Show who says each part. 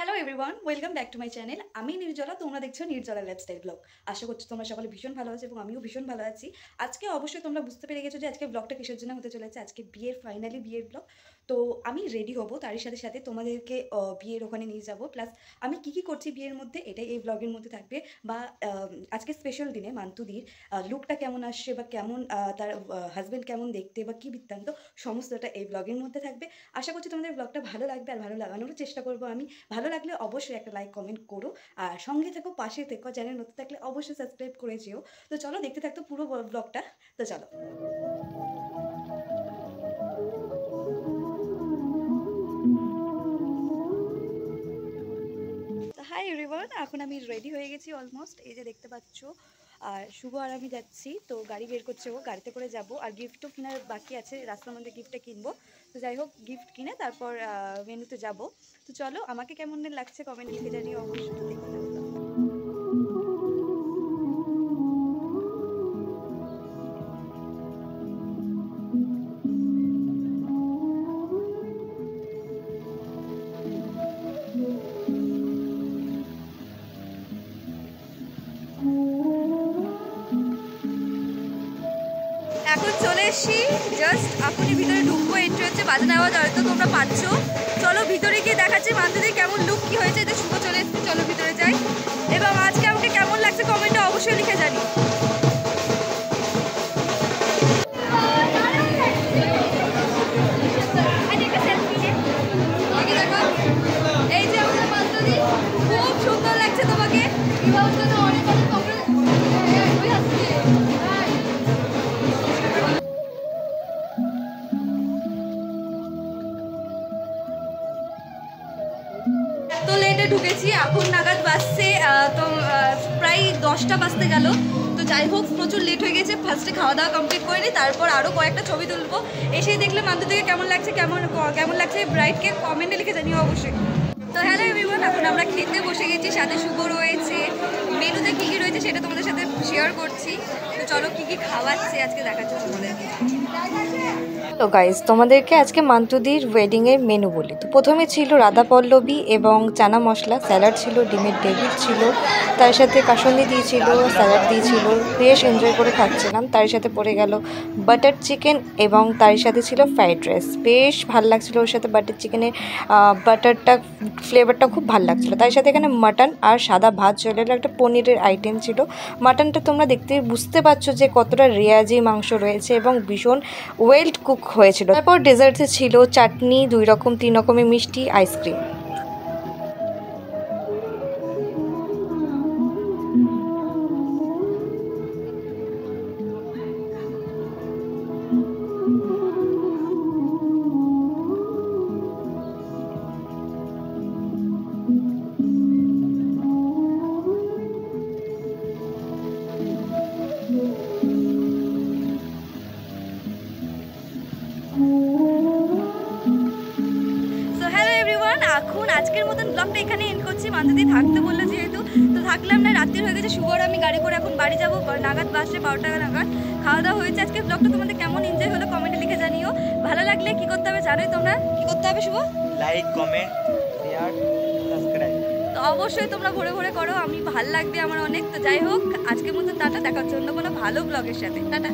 Speaker 1: Hello everyone, welcome back to my channel. আমি নির্জলা, তোমরা দেখছো নির্জলা লাইফস্টাইল ব্লগ। আশা করছি তোমরা সকলে ভীষণ ভালো আছো এবং আমিও ভীষণ ভালো আছি। আজকে অবশ্যই তোমরা বুঝতে পেরে গেছো যে আজকে ব্লগটা কিসের জন্য হতে চলেছে। আজকে ফাইনালি বিয়ের ব্লগ। তো আমি রেডি হব, তারই সাথে সাথে তোমাদেরকে বিয়ের ওখানে নিয়ে যাব। প্লাস আমি কী করছি বিয়ের মধ্যে, এটাই এই ব্লগের মধ্যে থাকবে। বা আজকে স্পেশাল দিনে মান্তুদির লুকটা কেমন আসছে বা কেমন তার হাজব্যান্ড কেমন দেখতে বা কী বৃত্তান্ত, সমস্তটা এই ব্লগের মধ্যে থাকবে। আশা করছি তোমাদের ব্লগটা ভালো লাগবে আর ভালো লাগানোরও চেষ্টা করবো আমি। ভালো লাগলে অবশ্যই একটা লাইক কমেন্ট করো, আর সঙ্গে থেকো, পাশে থেকো। চ্যানেল নতুন থাকলে অবশ্যই সাবস্ক্রাইব করে যেও। তো চলো দেখতে থাকতো পুরো ব্লগটা। তো চলো। হাই এভরিওয়ান, এখন আমি রেডি হয়ে গেছি অলমোস্ট। এই যে দেখতে পাচ্ছ, আর শুভ আর আমি যাচ্ছি। তো গাড়ি বের করছে, ও গাড়িতে করে যাব। আর গিফটও কেনার বাকি আছে, রাস্তার মধ্যে গিফটটা কিনবো। তো যাই হোক, গিফট কিনে তারপর মেনুতে যাব। তো চলো, আমাকে কেমন লাগছে কমেন্ট লিখে জানিও অবশ্যই। দেখতে থাকো। এখন চলে এসছি, জাস্ট এখনই ভিতরে ঢুকবো। এন্ট্রি হচ্ছে, বাজানো আওয়াজ হয়তো তোমরা পাচ্ছ। চলো ভিতরে গিয়ে দেখাচ্ছি মান্তুদের কেমন লুক কি হয়েছে। যে শুভ চলে এসছি, চলো ভিতরে যাই। এবং আজকে আমাকে কেমন লাগছে কমেন্টে অবশ্যই লিখে জানি। এই যে আমাদের মান্তুদি, খুব সুন্দর লাগছে তোমাকে। তো লেটে ঢুকেছি, এখন নাগাদ বাজছে তো প্রায় 10টা বাজতে গেল। তো যাই হোক, প্রচুর লেট হয়ে গেছে। ফার্স্টে খাওয়া দাওয়া কমপ্লিট করে নিই, তারপর আরও কয়েকটা ছবি তুলবো। এসেই দেখলে মান্তু থেকে কেমন লাগছে, কেমন লাগছে ব্রাইডকে কমেন্টে লিখে জানিও অবশ্যই। তো হ্যালো এভরিওয়ান, এখন আমরা খেতে বসে গেছি। সাথে শুভ রয়েছে, মেনুতে কী কী রয়েছে সেটা তোমাদের সাথে শেয়ার করছি। তো চলো, কী কী খাওয়াচ্ছে আজকে দেখাচ্ছি তোমাদেরকে।
Speaker 2: তো গাইজ, তোমাদেরকে আজকে মান্তুদির ওয়েডিংয়ের মেনু বলি। তো প্রথমে ছিল রাধা পল্লবী এবং চানা মশলা, স্যালাড ছিল, ডিমের ডেভিড ছিল, তার সাথে কাসন্দি দিয়েছিল, স্যালাড দিয়েছিল। বেশ এনজয় করে খাচ্ছিলাম। তার সাথে পড়ে গেল বাটার চিকেন এবং তার সাথে ছিল ফ্রাইড রাইস। বেশ ভাল লাগছিলো ওর সাথে বাটার চিকেনের বাটারটা, ফ্লেভারটা খুব ভালো লাগছিলো। তার সাথে এখানে মাটন আর সাদা ভাত চলে এলো, একটা পনিরের আইটেম ছিল। মাটনটা তোমরা দেখতে বুঝতে পারছো যে কতটা রেয়াজি মাংস রয়েছে এবং ভীষণ ওয়েল কুক হয়েছিল। তারপর ডেজার্টে ছিল চাটনি, 2 রকম 3 রকমের মিষ্টি, আইসক্রিম।
Speaker 1: এখন আজকের মতন ব্লগটা এখানে এন্ড করছি। মান্তুদি থাকতে বললো যেহেতু, তো থাকলাম না। রাত্রি হয়ে গেছে, শুভ আর আমি গাড়ি করে এখন বাড়ি যাবো। নাগাদ বাসে 12টা নাগাদ খাওয়া দাওয়া হয়েছে। আজকের ব্লগটা তোমাদের কেমন এনজয় হলো কমেন্টে লিখে জানিও। ভালো লাগলে কি করতে হবে জানোই তোমরা, কি করতে হবে Shubho?
Speaker 3: Like, comment, share, subscribe.
Speaker 1: তো অবশ্যই তোমরা ভরে ভরে করো, আমি ভালো লাগবে আমার অনেক। তো যাই হোক, আজকের মতন টাটা, দেখা হচ্ছে অন্য কোনো ভালো ব্লগের সাথে। টাটা।